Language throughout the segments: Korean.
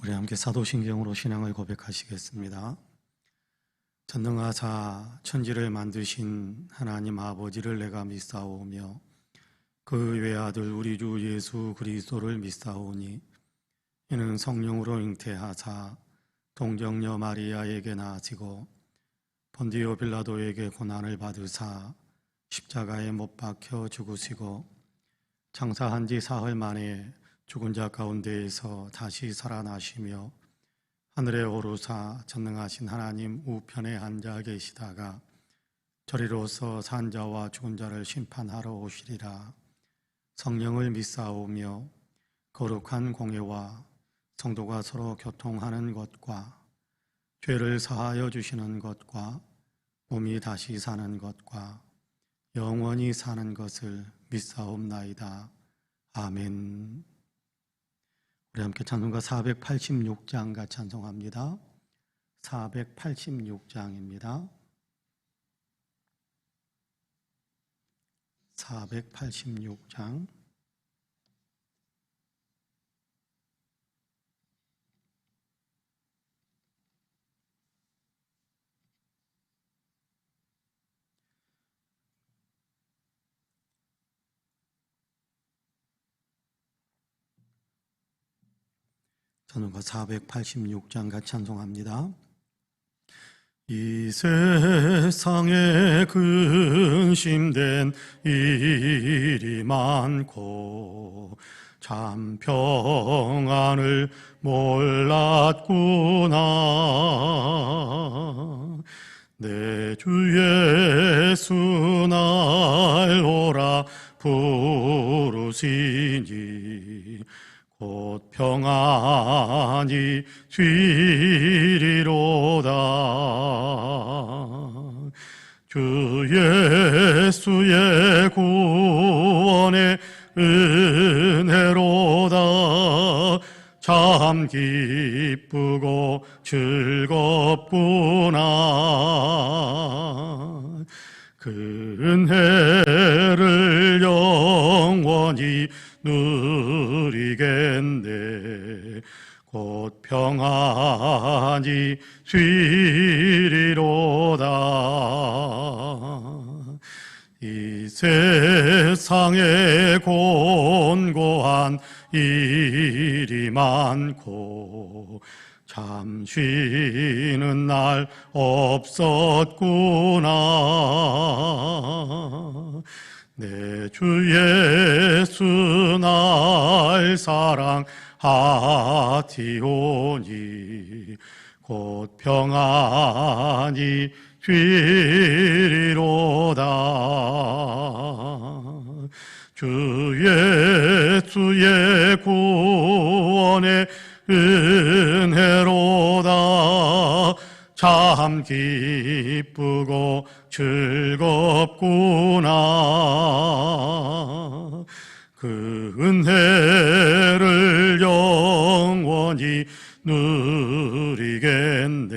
우리 함께 사도신경으로 신앙을 고백하시겠습니다. 전능하사 천지를 만드신 하나님 아버지를 내가 믿사오며 그 외아들 우리 주 예수 그리스도를 믿사오니 이는 성령으로 잉태하사 동정녀 마리아에게 나아지고 본디오 빌라도에게 고난을 받으사 십자가에 못 박혀 죽으시고 장사한 지 사흘 만에 죽은 자 가운데에서 다시 살아나시며 하늘에 오르사 전능하신 하나님 우편에 앉아 계시다가 저리로서 산 자와 죽은 자를 심판하러 오시리라. 성령을 믿사오며 거룩한 공예와 성도가 서로 교통하는 것과 죄를 사하여 주시는 것과 몸이 다시 사는 것과 영원히 사는 것을 믿사옵나이다. 아멘. 우리 함께 찬송가 486장 같이 찬송합니다. 486장입니다. 486장. 찬송가 486장 같이 찬송합니다. 이 세상에 근심된 일이 많고 참 평안을 몰랐구나. 내 주 예수 날 오라 부르시니 곧 평안이 되리로다. 주 예수의 구원의 은혜로다. 참 기쁘고 즐겁구나. 그 은혜를 영원히 누리겠네. 곧 평안이 되리로다. 이 세상에 곤고한 일이 많고 참 쉬는 날 없었구나. 내 주 예수 날 사랑하티오니 곧 평안이 되리로다. 주 예수의 구원의 은혜로다. 참 기쁘고 즐겁구나. 그 은혜를 영원히 누리겠네.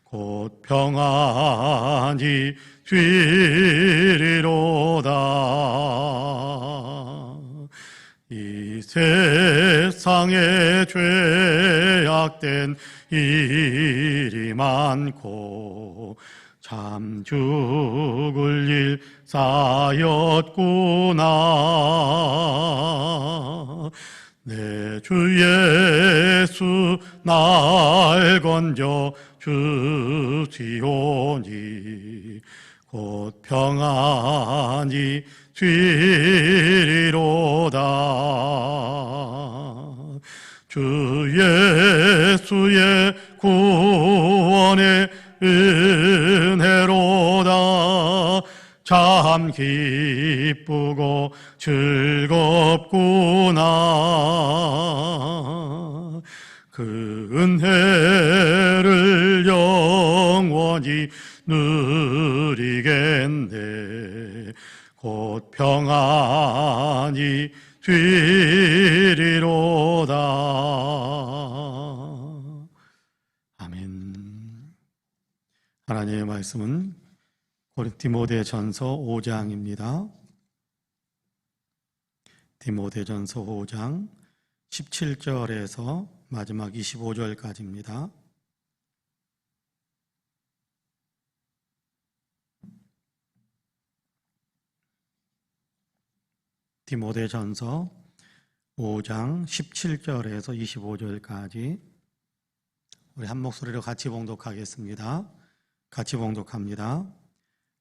곧 평안이 되리로다. 이 세상에 죄악된 일이 많고 참 죽을 일 쌓였구나. 내 주 예수 날 건져 주시오니 곧 평안이 되리로다. 주 예수의 구원의 은혜로다. 참 기쁘고 즐겁구나. 그 은혜를 영원히 누리겠네. 곧 평안이 되리로다. 아멘. 하나님의 말씀은 디모데전서 5장입니다. 디모데전서 5장 17절에서 마지막 25절까지입니다. 디모데전서 5장 17절에서 25절까지 우리 한 목소리로 같이 봉독하겠습니다. 같이 봉독합니다.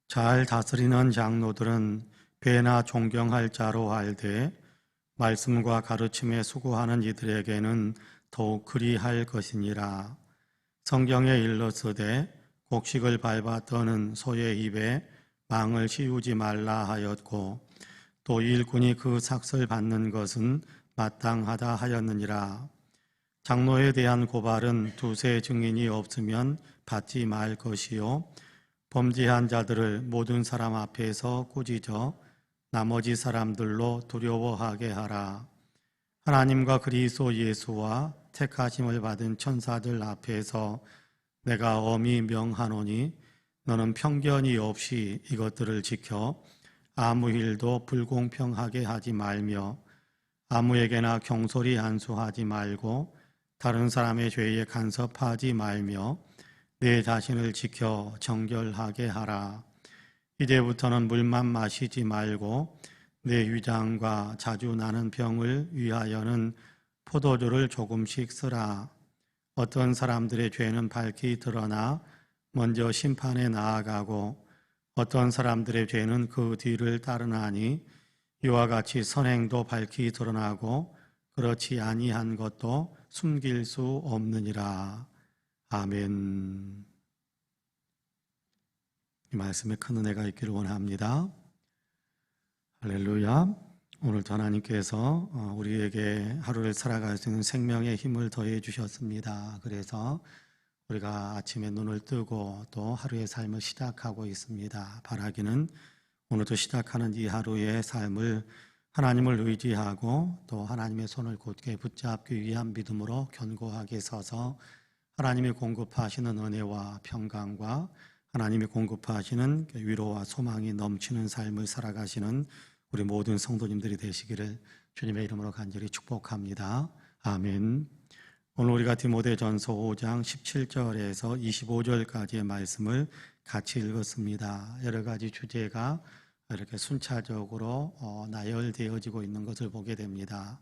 잘 다스리는 장로들은 배나 존경할 자로 알되 말씀과 가르침에 수고하는 이들에게는 더욱 그리할 것이니라. 성경에 일렀으되 곡식을 밟아 떠는 소의 입에 망을 씌우지 말라 하였고 또 일꾼이 그 삭을 받는 것은 마땅하다 하였느니라. 장로에 대한 고발은 두세 증인이 없으면 받지 말 것이요 범죄한 자들을 모든 사람 앞에서 꾸짖어 나머지 사람들로 두려워하게 하라. 하나님과 그리스도 예수와 택하심을 받은 천사들 앞에서 내가 엄히 명하노니 너는 편견이 없이 이것들을 지켜 아무 일도 불공평하게 하지 말며 아무에게나 경솔히 안수하지 말고 다른 사람의 죄에 간섭하지 말며 내 자신을 지켜 정결하게 하라. 이제부터는 물만 마시지 말고 내 위장과 자주 나는 병을 위하여는 포도주를 조금씩 쓰라. 어떤 사람들의 죄는 밝히 드러나 먼저 심판에 나아가고 어떤 사람들의 죄는 그 뒤를 따르나니 이와 같이 선행도 밝히 드러나고 그렇지 아니한 것도 숨길 수 없느니라. 아멘. 이 말씀에 큰 은혜가 있기를 원합니다. 할렐루야. 오늘도 하나님께서 우리에게 하루를 살아갈 수 있는 생명의 힘을 더해 주셨습니다. 그래서 우리가 아침에 눈을 뜨고 또 하루의 삶을 시작하고 있습니다. 바라기는 오늘도 시작하는 이 하루의 삶을 하나님을 의지하고 또 하나님의 손을 곧게 붙잡기 위한 믿음으로 견고하게 서서 하나님이 공급하시는 은혜와 평강과 하나님이 공급하시는 위로와 소망이 넘치는 삶을 살아가시는 우리 모든 성도님들이 되시기를 주님의 이름으로 간절히 축복합니다. 아멘. 오늘 우리가 디모데전서 5장 17절에서 25절까지의 말씀을 같이 읽었습니다. 여러 가지 주제가 이렇게 순차적으로 나열되어지고 있는 것을 보게 됩니다.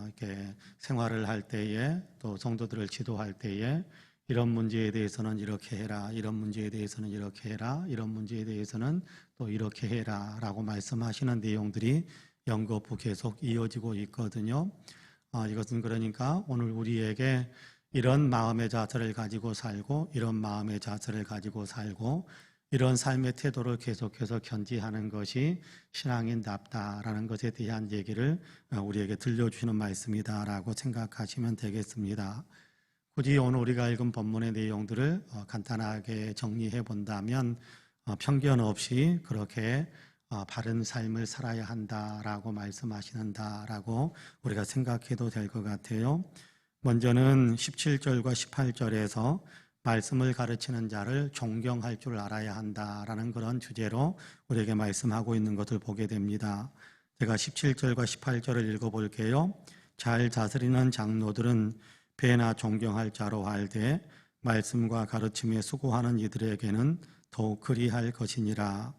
이렇게 생활을 할 때에 또 성도들을 지도할 때에 이런 문제에 대해서는 이렇게 해라, 이런 문제에 대해서는 이렇게 해라, 이런 문제에 대해서는 또 이렇게 해라 라고 말씀하시는 내용들이 연거푸 계속 이어지고 있거든요. 이것은 그러니까 오늘 우리에게 이런 마음의 자세를 가지고 살고 이런 마음의 자세를 가지고 살고 이런 삶의 태도를 계속해서 견지하는 것이 신앙인답다라는 것에 대한 얘기를 우리에게 들려주시는 말씀이다라고 생각하시면 되겠습니다. 굳이 오늘 우리가 읽은 본문의 내용들을 간단하게 정리해 본다면 편견 없이 그렇게 바른 삶을 살아야 한다라고 말씀하시는다라고 우리가 생각해도 될 것 같아요. 먼저는 17절과 18절에서 말씀을 가르치는 자를 존경할 줄 알아야 한다라는 그런 주제로 우리에게 말씀하고 있는 것을 보게 됩니다. 제가 17절과 18절을 읽어볼게요. 잘 다스리는 장로들은 배나 존경할 자로 알되 말씀과 가르침에 수고하는 이들에게는 더욱 그리할 것이니라.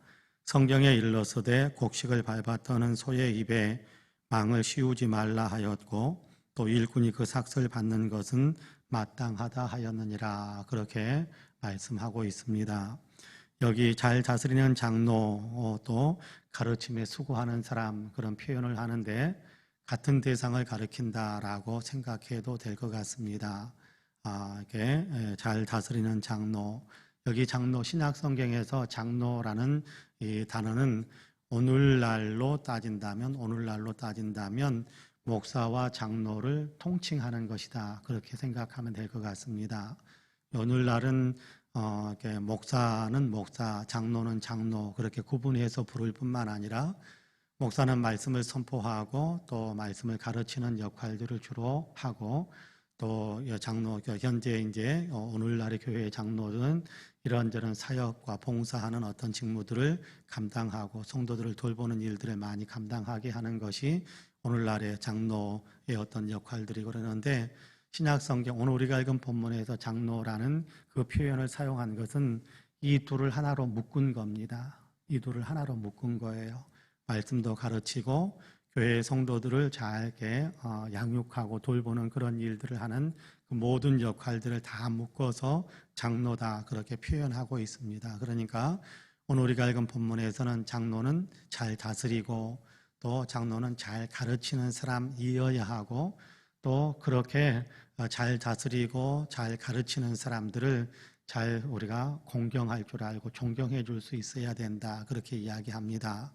성경에 일렀으되 곡식을 밟아 떠는 소의 입에 망을 씌우지 말라 하였고 또 일꾼이 그 삭을 받는 것은 마땅하다 하였느니라. 그렇게 말씀하고 있습니다. 여기 잘 다스리는 장로 또 가르침에 수고하는 사람 그런 표현을 하는데 같은 대상을 가리킨다라고 생각해도 될 것 같습니다. 이렇게 잘 다스리는 장로, 여기 장로 신약 성경에서 장로라는 이 단어는 오늘날로 따진다면 목사와 장로를 통칭하는 것이다. 그렇게 생각하면 될 것 같습니다. 오늘날은 이렇게 목사는 목사, 장로는 장로 그렇게 구분해서 부를 뿐만 아니라 목사는 말씀을 선포하고 또 말씀을 가르치는 역할들을 주로 하고 또 장로, 현재 이제 오늘날의 교회의 장로들은 이런저런 사역과 봉사하는 어떤 직무들을 감당하고 성도들을 돌보는 일들을 많이 감당하게 하는 것이 오늘날의 장로의 어떤 역할들이 그러는데 신약 성경 오늘 우리가 읽은 본문에서 장로라는 그 표현을 사용한 것은 이 둘을 하나로 묶은 겁니다. 이 둘을 하나로 묶은 거예요. 말씀도 가르치고 교회 성도들을 잘 이렇게 양육하고 돌보는 그런 일들을 하는 그 모든 역할들을 다 묶어서 장로다 그렇게 표현하고 있습니다. 그러니까 오늘 우리가 읽은 본문에서는 장로는 잘 다스리고 또 장로는 잘 가르치는 사람이어야 하고 또 그렇게 잘 다스리고 잘 가르치는 사람들을 잘 우리가 공경할 줄 알고 존경해 줄 수 있어야 된다 그렇게 이야기합니다.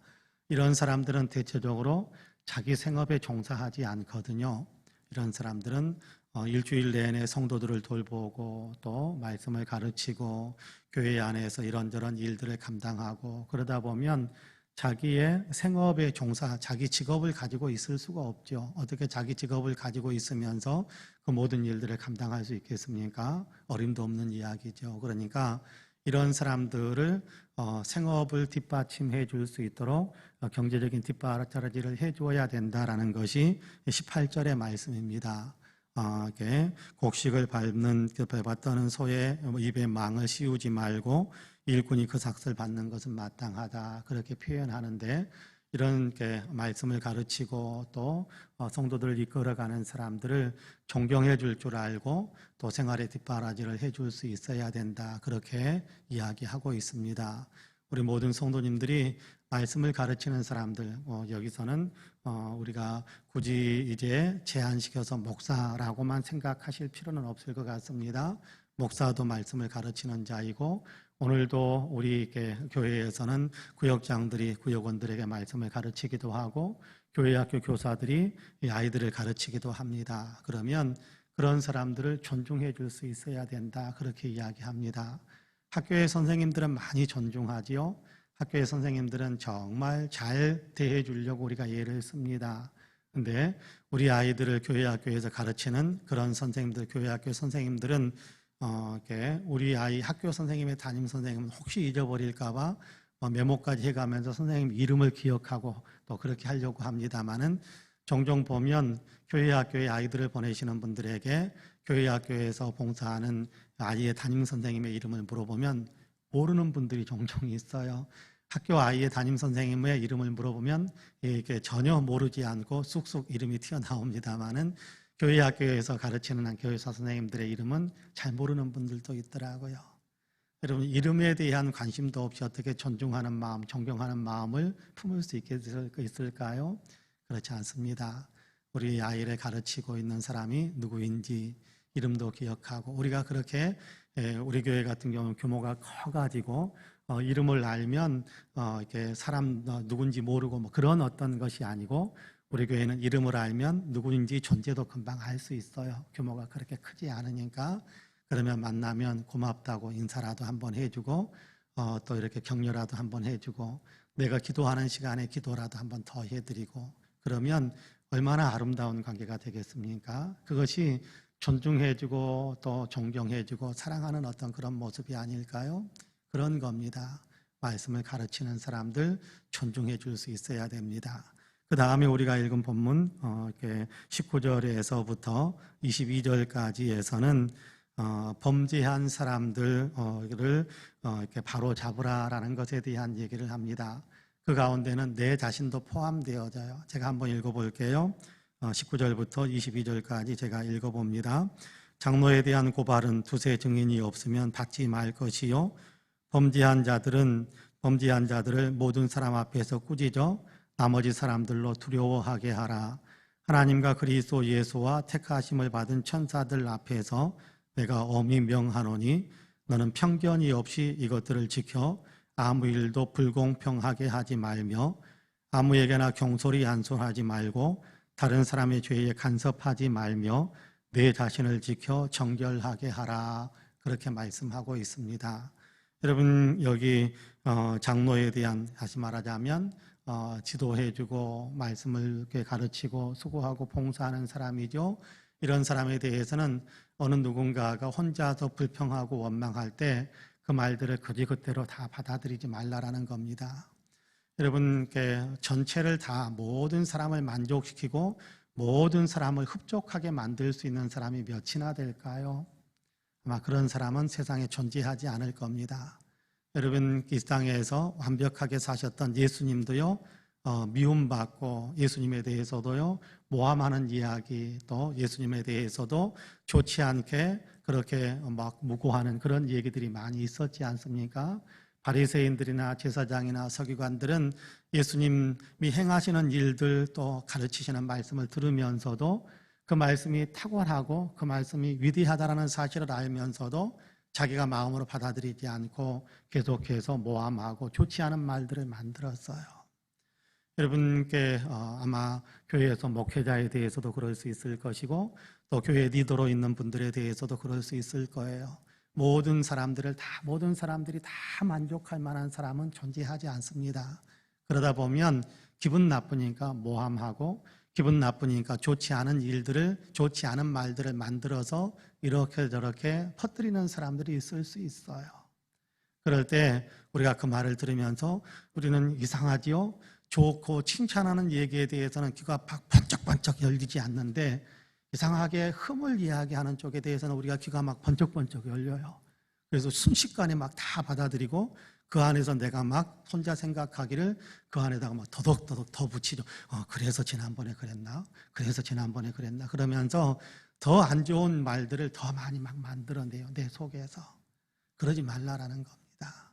이런 사람들은 대체적으로 자기 생업에 종사하지 않거든요. 이런 사람들은 일주일 내내 성도들을 돌보고 또 말씀을 가르치고 교회 안에서 이런저런 일들을 감당하고 그러다 보면 자기의 생업에 자기 직업을 가지고 있을 수가 없죠. 어떻게 자기 직업을 가지고 있으면서 그 모든 일들을 감당할 수 있겠습니까? 어림도 없는 이야기죠. 그러니까 이런 사람들을 생업을 뒷받침해 줄 수 있도록 경제적인 뒷받침을 해줘야 된다라는 것이 18절의 말씀입니다. 이렇게 곡식을 밟았다는 소의 입에 망을 씌우지 말고 일꾼이 그 삭을 받는 것은 마땅하다 그렇게 표현하는데 이런 말씀을 가르치고 또 성도들을 이끌어가는 사람들을 존경해 줄 줄 알고 또 생활의 뒷바라지를 해줄 수 있어야 된다 그렇게 이야기하고 있습니다. 우리 모든 성도님들이 말씀을 가르치는 사람들 여기서는 우리가 굳이 이제 제한시켜서 목사라고만 생각하실 필요는 없을 것 같습니다. 목사도 말씀을 가르치는 자이고 오늘도 우리 교회에서는 구역장들이 구역원들에게 말씀을 가르치기도 하고 교회 학교 교사들이 이 아이들을 가르치기도 합니다. 그러면 그런 사람들을 존중해 줄 수 있어야 된다 그렇게 이야기합니다. 학교의 선생님들은 많이 존중하지요. 학교의 선생님들은 정말 잘 대해 주려고 우리가 예를 씁니다. 근데 우리 아이들을 교회 학교에서 가르치는 그런 선생님들, 교회 학교 선생님들은 우리 아이 학교 선생님의 담임 선생님은 혹시 잊어버릴까봐 메모까지 해가면서 선생님 이름을 기억하고 또 그렇게 하려고 합니다만은 종종 보면 교회 학교에 아이들을 보내시는 분들에게 교회 학교에서 봉사하는 아이의 담임 선생님의 이름을 물어보면 모르는 분들이 종종 있어요. 학교 아이의 담임 선생님의 이름을 물어보면 이게 전혀 모르지 않고 쑥쑥 이름이 튀어나옵니다만은 교회 학교에서 가르치는 교회사 선생님들의 이름은 잘 모르는 분들도 있더라고요. 여러분 이름에 대한 관심도 없이 어떻게 존중하는 마음, 존경하는 마음을 품을 수 있을까요? 그렇지 않습니다. 우리 아이를 가르치고 있는 사람이 누구인지 이름도 기억하고 우리가 그렇게 우리 교회 같은 경우는 규모가 커가지고 이름을 알면 이렇게 사람 누군지 모르고 뭐 그런 어떤 것이 아니고 우리 교회는 이름을 알면 누구인지 존재도 금방 알 수 있어요. 규모가 그렇게 크지 않으니까. 그러면 만나면 고맙다고 인사라도 한번 해주고 또 이렇게 격려라도 한번 해주고 내가 기도하는 시간에 기도라도 한번 더 해드리고 그러면 얼마나 아름다운 관계가 되겠습니까? 그것이 존중해주고 또 존경해주고 사랑하는 어떤 그런 모습이 아닐까요? 그런 겁니다. 말씀을 가르치는 사람들 존중해 줄 수 있어야 됩니다. 그 다음에 우리가 읽은 본문 19절에서부터 22절까지에서는 범죄한 사람들을 이렇게 바로 잡으라라는 것에 대한 얘기를 합니다. 그 가운데는 내 자신도 포함되어져요. 제가 한번 읽어볼게요. 19절부터 22절까지 제가 읽어봅니다. 장로에 대한 고발은 두세 증인이 없으면 받지 말 것이요. 범죄한 자들을 모든 사람 앞에서 꾸짖어 나머지 사람들로 두려워하게 하라. 하나님과 그리스도 예수와 택하심을 받은 천사들 앞에서 내가 엄히 명하노니 너는 편견이 없이 이것들을 지켜 아무 일도 불공평하게 하지 말며 아무에게나 경솔히 안순하지 말고 다른 사람의 죄에 간섭하지 말며 내 자신을 지켜 정결하게 하라. 그렇게 말씀하고 있습니다. 여러분 여기 장로에 대한 다시 말하자면 지도해주고 말씀을 이렇게 가르치고 수고하고 봉사하는 사람이죠. 이런 사람에 대해서는 어느 누군가가 혼자서 불평하고 원망할 때 그 말들을 그대로 다 받아들이지 말라라는 겁니다. 여러분 전체를 다 모든 사람을 만족시키고 모든 사람을 흡족하게 만들 수 있는 사람이 몇이나 될까요? 아마 그런 사람은 세상에 존재하지 않을 겁니다. 여러분, 이 땅에서 완벽하게 사셨던 예수님도요, 미움받고 예수님에 대해서도요, 모함하는 이야기, 또 예수님에 대해서도 좋지 않게 그렇게 막 무고하는 그런 얘기들이 많이 있었지 않습니까? 바리새인들이나 제사장이나 서기관들은 예수님이 행하시는 일들 또 가르치시는 말씀을 들으면서도 그 말씀이 탁월하고 그 말씀이 위대하다라는 사실을 알면서도 자기가 마음으로 받아들이지 않고 계속해서 모함하고 좋지 않은 말들을 만들었어요. 여러분께 아마 교회에서 목회자에 대해서도 그럴 수 있을 것이고 또 교회 리더로 있는 분들에 대해서도 그럴 수 있을 거예요. 모든 사람들이 다 만족할 만한 사람은 존재하지 않습니다. 그러다 보면 기분 나쁘니까 모함하고 기분 나쁘니까 좋지 않은 말들을 만들어서 이렇게 저렇게 퍼뜨리는 사람들이 있을 수 있어요. 그럴 때 우리가 그 말을 들으면서 우리는 이상하지요? 좋고 칭찬하는 얘기에 대해서는 귀가 번쩍번쩍 열리지 않는데 이상하게 흠을 이야기하는 쪽에 대해서는 우리가 귀가 막 번쩍번쩍 열려요. 그래서 순식간에 막 다 받아들이고 그 안에서 내가 막 혼자 생각하기를 그 안에다가 막 더덕더덕 더 붙이죠. 그래서 지난번에 그랬나? 그러면서 더 안 좋은 말들을 더 많이 막 만들어내요. 내 속에서. 그러지 말라라는 겁니다.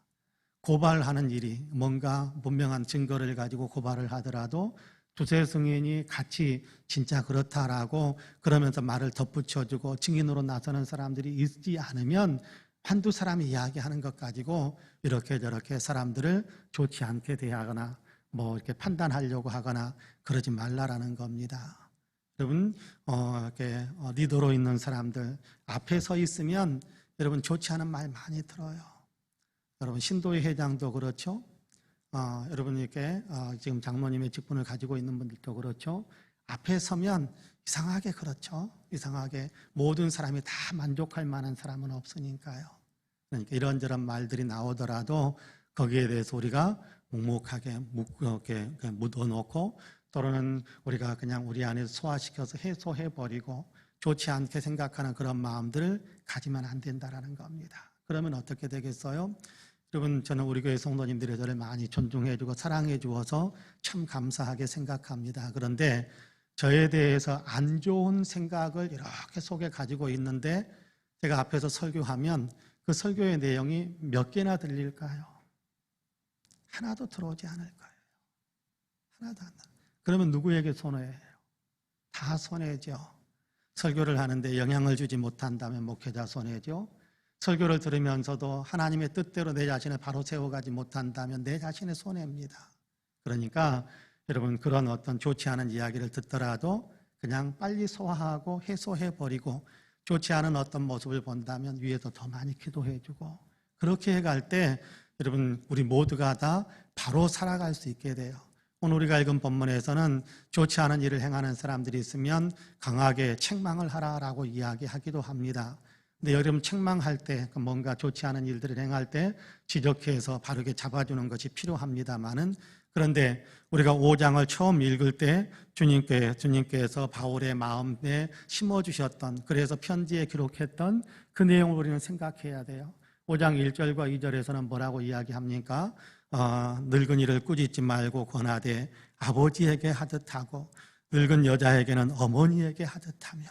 고발하는 일이 뭔가 분명한 증거를 가지고 고발을 하더라도 두세 승인이 같이 진짜 그렇다라고 그러면서 말을 덧붙여주고 증인으로 나서는 사람들이 있지 않으면 한두 사람이 이야기하는 것 가지고 이렇게 저렇게 사람들을 좋지 않게 대하거나 뭐 이렇게 판단하려고 하거나 그러지 말라라는 겁니다. 여러분, 이렇게 리더로 있는 사람들 앞에 서 있으면 여러분 좋지 않은 말 많이 들어요. 여러분, 신도의 회장도 그렇죠. 여러분 이렇게 지금 장로님의 직분을 가지고 있는 분들도 그렇죠. 앞에 서면 이상하게 그렇죠. 이상하게 모든 사람이 다 만족할 만한 사람은 없으니까요. 그러니까 이런저런 말들이 나오더라도 거기에 대해서 우리가 묵묵하게 묻어놓고 또는 우리가 그냥 우리 안에 소화시켜서 해소해버리고 좋지 않게 생각하는 그런 마음들을 가지면 안 된다라는 겁니다. 그러면 어떻게 되겠어요? 여러분, 저는 우리 교회 성도님들이 저를 많이 존중해주고 사랑해주어서 참 감사하게 생각합니다. 그런데 저에 대해서 안 좋은 생각을 이렇게 속에 가지고 있는데 제가 앞에서 설교하면 그 설교의 내용이 몇 개나 들릴까요? 하나도 들어오지 않을 거예요. 하나도 안 들어요. 그러면 누구에게 손해예요? 다 손해죠. 설교를 하는데 영향을 주지 못한다면 목회자 손해죠. 설교를 들으면서도 하나님의 뜻대로 내 자신을 바로 세워가지 못한다면 내 자신의 손해입니다. 그러니까 여러분, 그런 어떤 좋지 않은 이야기를 듣더라도 그냥 빨리 소화하고 해소해버리고 좋지 않은 어떤 모습을 본다면 위에서 더 많이 기도해주고 그렇게 해갈 때 여러분, 우리 모두가 다 바로 살아갈 수 있게 돼요. 오늘 우리가 읽은 본문에서는 좋지 않은 일을 행하는 사람들이 있으면 강하게 책망을 하라라고 이야기하기도 합니다. 근데 여러분, 책망할 때 뭔가 좋지 않은 일들을 행할 때 지적해서 바르게 잡아주는 것이 필요합니다만은 그런데 우리가 5장을 처음 읽을 때 주님께서 바울의 마음에 심어주셨던 그래서 편지에 기록했던 그 내용을 우리는 생각해야 돼요. 5장 1절과 2절에서는 뭐라고 이야기합니까? 늙은이를 꾸짖지 말고 권하되 아버지에게 하듯 하고 늙은 여자에게는 어머니에게 하듯하며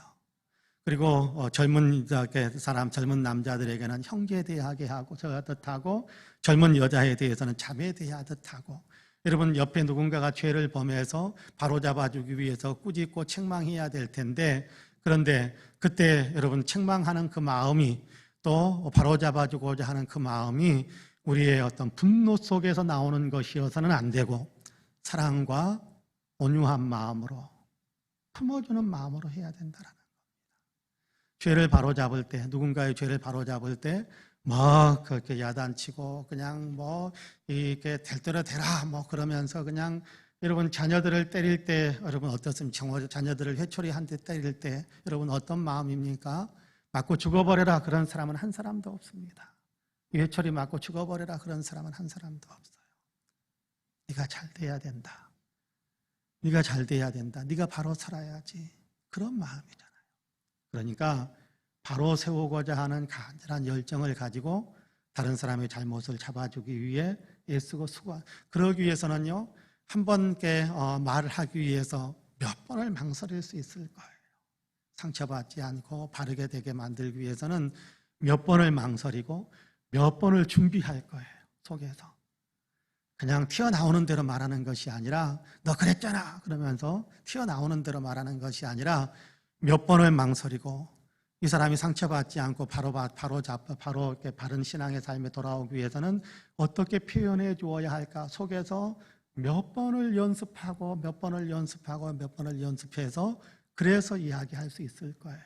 그리고 젊은 남자들에게는 형제에 대하게 하고 하듯하고 젊은 여자에 대해서는 자매에 대하듯 하고 여러분, 옆에 누군가가 죄를 범해서 바로잡아주기 위해서 꾸짖고 책망해야 될 텐데 그런데 그때 여러분 책망하는 그 마음이 또 바로잡아주고자 하는 그 마음이 우리의 어떤 분노 속에서 나오는 것이어서는 안 되고 사랑과 온유한 마음으로 품어주는 마음으로 해야 된다라는 겁니다. 죄를 바로잡을 때 누군가의 죄를 바로잡을 때 막 그렇게 야단치고 그냥 뭐 이렇게 될 대로 되라 뭐 그러면서 그냥 여러분 자녀들을 때릴 때 여러분 어떻습니까? 자녀들을 회초리 한 대 때릴 때 여러분 어떤 마음입니까? 맞고 죽어버려라 그런 사람은 한 사람도 없습니다. 회초리 맞고 죽어버려라 그런 사람은 한 사람도 없어요. 네가 잘 돼야 된다. 네가 잘 돼야 된다. 네가 바로 살아야지. 그런 마음이잖아요. 그러니까 바로 세우고자 하는 간절한 열정을 가지고 다른 사람의 잘못을 잡아주기 위해 애쓰고 수고. 그러기 위해서는요, 한 번께 말을 하기 위해서 몇 번을 망설일 수 있을 거예요. 상처받지 않고 바르게 되게 만들기 위해서는 몇 번을 망설이고 몇 번을 준비할 거예요. 속에서. 그냥 튀어나오는 대로 말하는 것이 아니라 너 그랬잖아 그러면서 튀어나오는 대로 말하는 것이 아니라 몇 번을 망설이고 이 사람이 상처받지 않고 바로 이렇게 바른 신앙의 삶에 돌아오기 위해서는 어떻게 표현해 주어야 할까 속에서 몇 번을 연습하고 몇 번을 연습하고 몇 번을 연습해서 그래서 이야기할 수 있을 거예요.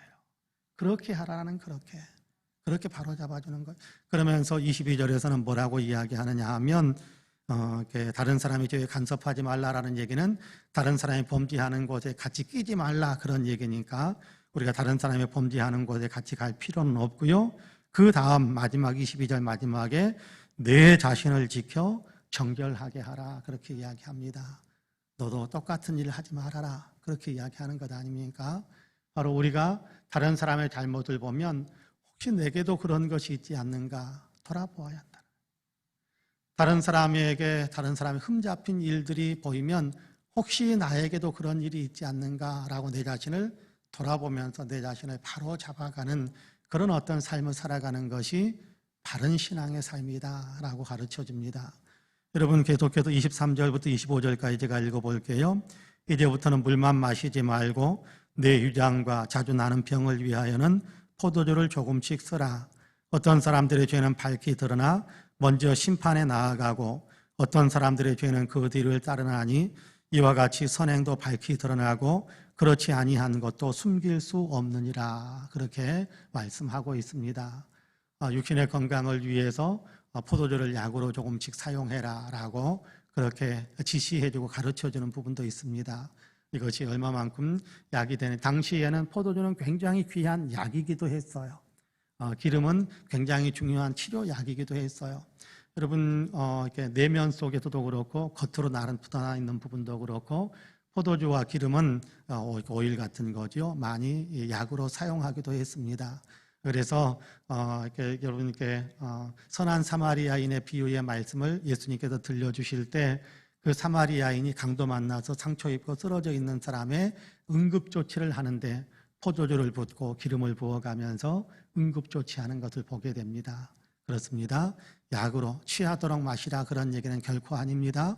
그렇게 하라는 그렇게 바로 잡아주는 거예요. 그러면서 22절에서는 뭐라고 이야기하느냐 하면 다른 사람의 죄에 간섭하지 말라라는 얘기는 다른 사람이 범죄하는 곳에 같이 끼지 말라 그런 얘기니까 우리가 다른 사람이 범죄하는 곳에 같이 갈 필요는 없고요. 그 다음 마지막 22절 마지막에 내 자신을 지켜 정결하게 하라 그렇게 이야기합니다. 너도 똑같은 일을 하지 말아라 그렇게 이야기하는 것 아닙니까? 바로 우리가 다른 사람의 잘못을 보면 혹시 내게도 그런 것이 있지 않는가 돌아보아야 한다. 다른 사람의 흠잡힌 일들이 보이면 혹시 나에게도 그런 일이 있지 않는가라고 내 자신을 돌아보면서 내 자신을 바로 잡아가는 그런 어떤 삶을 살아가는 것이 바른 신앙의 삶이다라고 가르쳐 줍니다. 여러분 계속해서 23절부터 25절까지 제가 읽어볼게요. 이제부터는 물만 마시지 말고 내 유장과 자주 나는 병을 위하여는 포도주를 조금씩 쓰라. 어떤 사람들의 죄는 밝히 드러나 먼저 심판에 나아가고 어떤 사람들의 죄는 그 뒤를 따르나니 이와 같이 선행도 밝히 드러나고 그렇지 아니한 것도 숨길 수 없느니라 그렇게 말씀하고 있습니다. 육신의 건강을 위해서 포도주를 약으로 조금씩 사용해라 라고 그렇게 지시해주고 가르쳐주는 부분도 있습니다. 이것이 얼마만큼 약이 되는 당시에는 포도주는 굉장히 귀한 약이기도 했어요. 기름은 굉장히 중요한 치료약이기도 했어요. 여러분 이렇게 내면 속에서도 그렇고 겉으로 나른붙어 있는 부분도 그렇고 포도주와 기름은 오일 같은 거죠. 많이 약으로 사용하기도 했습니다. 그래서 이렇게 여러분께 선한 사마리아인의 비유의 말씀을 예수님께서 들려주실 때 그 사마리아인이 강도 만나서 상처 입고 쓰러져 있는 사람의 응급조치를 하는데 포도주를 붓고 기름을 부어가면서 응급조치하는 것을 보게 됩니다. 그렇습니다. 약으로 취하도록 마시라 그런 얘기는 결코 아닙니다.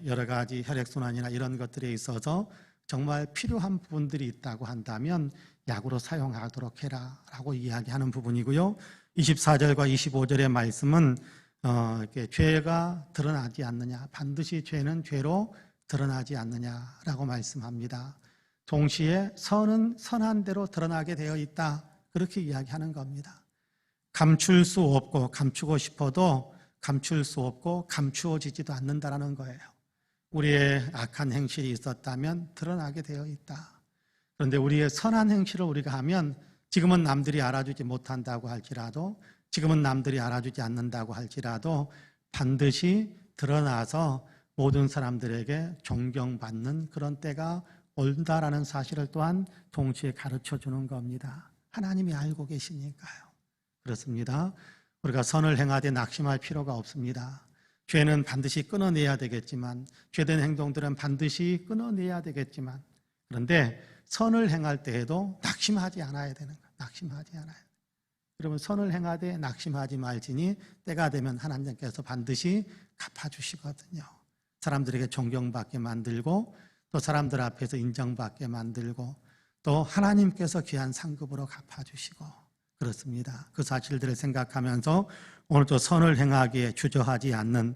여러 가지 혈액순환이나 이런 것들에 있어서 정말 필요한 부분들이 있다고 한다면 약으로 사용하도록 해라 라고 이야기하는 부분이고요. 24절과 25절의 말씀은 죄가 드러나지 않느냐, 반드시 죄는 죄로 드러나지 않느냐라고 말씀합니다. 동시에 선은 선한 대로 드러나게 되어 있다 그렇게 이야기하는 겁니다. 감출 수 없고 감추고 싶어도 감출 수 없고 감추어지지도 않는다라는 거예요. 우리의 악한 행실이 있었다면 드러나게 되어 있다. 그런데 우리의 선한 행실을 우리가 하면 지금은 남들이 알아주지 못한다고 할지라도 지금은 남들이 알아주지 않는다고 할지라도 반드시 드러나서 모든 사람들에게 존경받는 그런 때가 온다라는 사실을 또한 동시에 가르쳐 주는 겁니다. 하나님이 알고 계시니까요. 그렇습니다. 우리가 선을 행하되 낙심할 필요가 없습니다. 죄는 반드시 끊어내야 되겠지만 죄된 행동들은 반드시 끊어내야 되겠지만 그런데 선을 행할 때에도 낙심하지 않아야 되는 거예요. 낙심하지 않아야 돼요. 여러분 선을 행하되 낙심하지 말지니 때가 되면 하나님께서 반드시 갚아주시거든요. 사람들에게 존경받게 만들고 또 사람들 앞에서 인정받게 만들고 또 하나님께서 귀한 상급으로 갚아주시고 그렇습니다. 그 사실들을 생각하면서 오늘도 선을 행하기에 주저하지 않는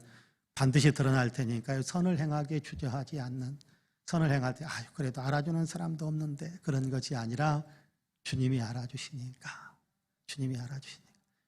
반드시 드러날 테니까요. 선을 행하기에 주저하지 않는 선을 행할 때 그래도 알아주는 사람도 없는데 그런 것이 아니라 주님이 알아주시니까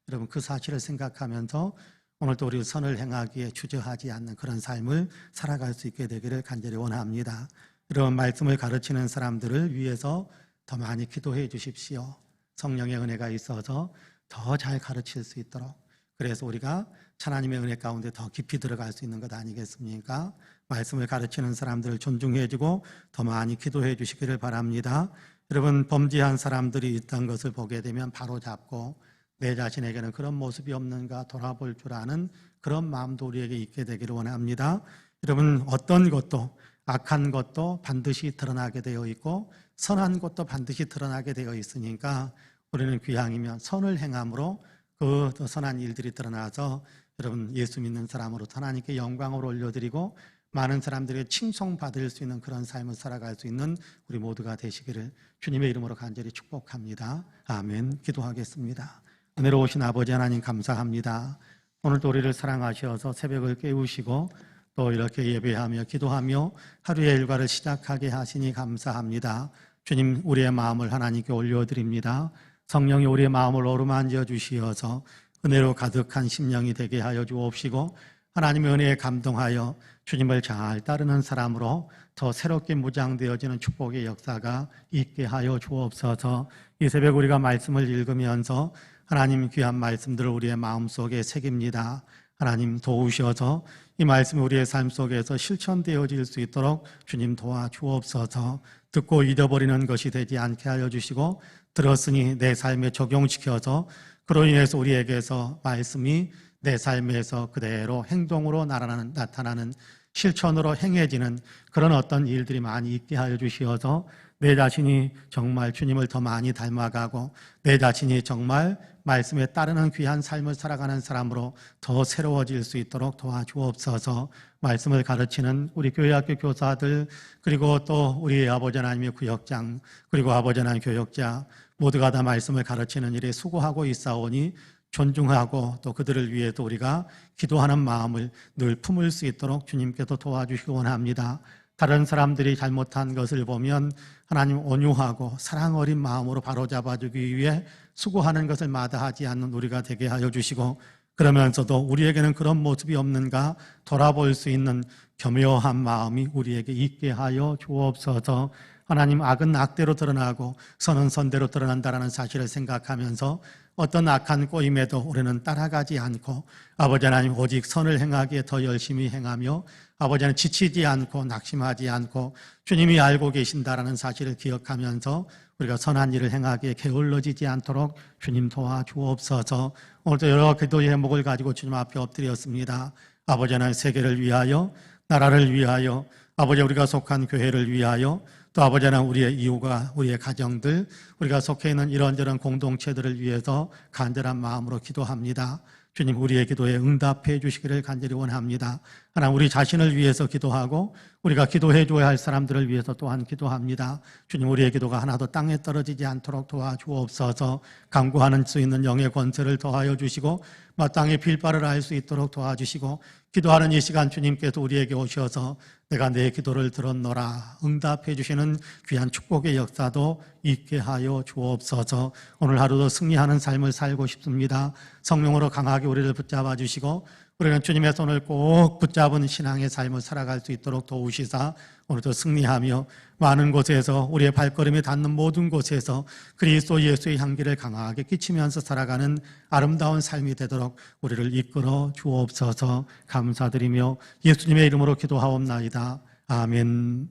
여러분 그 사실을 생각하면서 오늘도 우리 선을 행하기에 주저하지 않는 그런 삶을 살아갈 수 있게 되기를 간절히 원합니다. 이런 말씀을 가르치는 사람들을 위해서 더 많이 기도해 주십시오. 성령의 은혜가 있어서 더 잘 가르칠 수 있도록 그래서 우리가 하나님의 은혜 가운데 더 깊이 들어갈 수 있는 것 아니겠습니까? 말씀을 가르치는 사람들을 존중해주고 더 많이 기도해 주시기를 바랍니다. 여러분, 범죄한 사람들이 있다는 것을 보게 되면 바로 잡고 내 자신에게는 그런 모습이 없는가 돌아볼 줄 아는 그런 마음도 우리에게 있게 되기를 원합니다. 여러분, 어떤 것도 악한 것도 반드시 드러나게 되어 있고 선한 것도 반드시 드러나게 되어 있으니까 우리는 귀향이면 선을 행함으로 그 선한 일들이 드러나서 여러분, 예수 믿는 사람으로 하나님께 영광을 올려드리고 많은 사람들에게 칭송받을 수 있는 그런 삶을 살아갈 수 있는 우리 모두가 되시기를 주님의 이름으로 간절히 축복합니다. 아멘. 기도하겠습니다. 은혜로우신 아버지 하나님 감사합니다. 오늘도 우리를 사랑하셔서 새벽을 깨우시고 또 이렇게 예배하며 기도하며 하루의 일과를 시작하게 하시니 감사합니다. 주님, 우리의 마음을 하나님께 올려드립니다. 성령이 우리의 마음을 어루만져 주시어서 은혜로 가득한 심령이 되게 하여 주옵시고 하나님의 은혜에 감동하여 주님을 잘 따르는 사람으로 더 새롭게 무장되어지는 축복의 역사가 있게 하여 주옵소서. 이 새벽 우리가 말씀을 읽으면서 하나님 귀한 말씀들을 우리의 마음속에 새깁니다. 하나님 도우셔서 이 말씀이 우리의 삶 속에서 실천되어질 수 있도록 주님 도와주옵소서. 듣고 잊어버리는 것이 되지 않게 하여 주시고 들었으니 내 삶에 적용시켜서 그로 인해서 우리에게서 말씀이 내 삶에서 그대로 행동으로 나타나는 실천으로 행해지는 그런 어떤 일들이 많이 있게 하여 주시어서 내 자신이 정말 주님을 더 많이 닮아가고 내 자신이 정말 말씀에 따르는 귀한 삶을 살아가는 사람으로 더 새로워질 수 있도록 도와주옵소서. 말씀을 가르치는 우리 교회학교 교사들 그리고 또 우리 아버지 하나님의 구역장 그리고 아버지 하나님 교역자 모두가 다 말씀을 가르치는 일에 수고하고 있사오니 존중하고 또 그들을 위해서 우리가 기도하는 마음을 늘 품을 수 있도록 주님께서 도와주시기 원합니다. 다른 사람들이 잘못한 것을 보면 하나님 온유하고 사랑 어린 마음으로 바로잡아주기 위해 수고하는 것을 마다하지 않는 우리가 되게 하여 주시고 그러면서도 우리에게는 그런 모습이 없는가 돌아볼 수 있는 겸허한 마음이 우리에게 있게 하여 주옵소서. 하나님, 악은 악대로 드러나고 선은 선대로 드러난다는 사실을 생각하면서 어떤 악한 꼬임에도 우리는 따라가지 않고 아버지 하나님 오직 선을 행하기에 더 열심히 행하며 아버지 하나님 지치지 않고 낙심하지 않고 주님이 알고 계신다라는 사실을 기억하면서 우리가 선한 일을 행하기에 게을러지지 않도록 주님 도와주옵소서. 오늘도 여러 기도의 제목을 가지고 주님 앞에 엎드렸습니다. 아버지 하나님 세계를 위하여 나라를 위하여 아버지 우리가 속한 교회를 위하여 또 아버지 하나님 우리의 이웃과 우리의 가정들 우리가 속해 있는 이런저런 공동체들을 위해서 간절한 마음으로 기도합니다. 주님 우리의 기도에 응답해 주시기를 간절히 원합니다. 하나님 우리 자신을 위해서 기도하고 우리가 기도해 줘야 할 사람들을 위해서 또한 기도합니다. 주님 우리의 기도가 하나도 땅에 떨어지지 않도록 도와주옵소서. 간구하는 수 있는 영의 권세를 더하여 주시고 마땅히 빌바를 알 수 있도록 도와주시고 기도하는 이 시간 주님께서 우리에게 오셔서 내가 내 기도를 들었노라 응답해 주시는 귀한 축복의 역사도 있게 하여 주옵소서. 오늘 하루도 승리하는 삶을 살고 싶습니다. 성령으로 강하게 우리를 붙잡아 주시고 우리는 주님의 손을 꼭 붙잡은 신앙의 삶을 살아갈 수 있도록 도우시사 오늘도 승리하며 많은 곳에서 우리의 발걸음이 닿는 모든 곳에서 그리스도 예수의 향기를 강하게 끼치면서 살아가는 아름다운 삶이 되도록 우리를 이끌어 주옵소서. 감사드리며 예수님의 이름으로 기도하옵나이다. 아멘.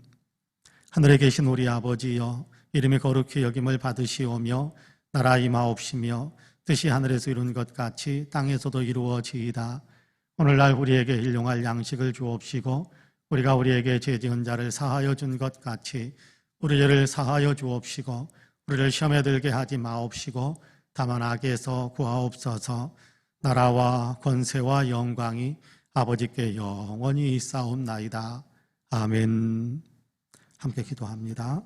하늘에 계신 우리 아버지여 이름이 거룩히 여김을 받으시오며 나라 임하옵시며 뜻이 하늘에서 이룬 것 같이 땅에서도 이루어지이다. 오늘날 우리에게 일용할 양식을 주옵시고 우리가 우리에게 죄 지은 자를 사하여 준 것 같이 우리 죄를 사하여 주옵시고 우리를 시험에 들게 하지 마옵시고 다만 악에서 구하옵소서. 나라와 권세와 영광이 아버지께 영원히 있사옵나이다. 아멘. 함께 기도합니다.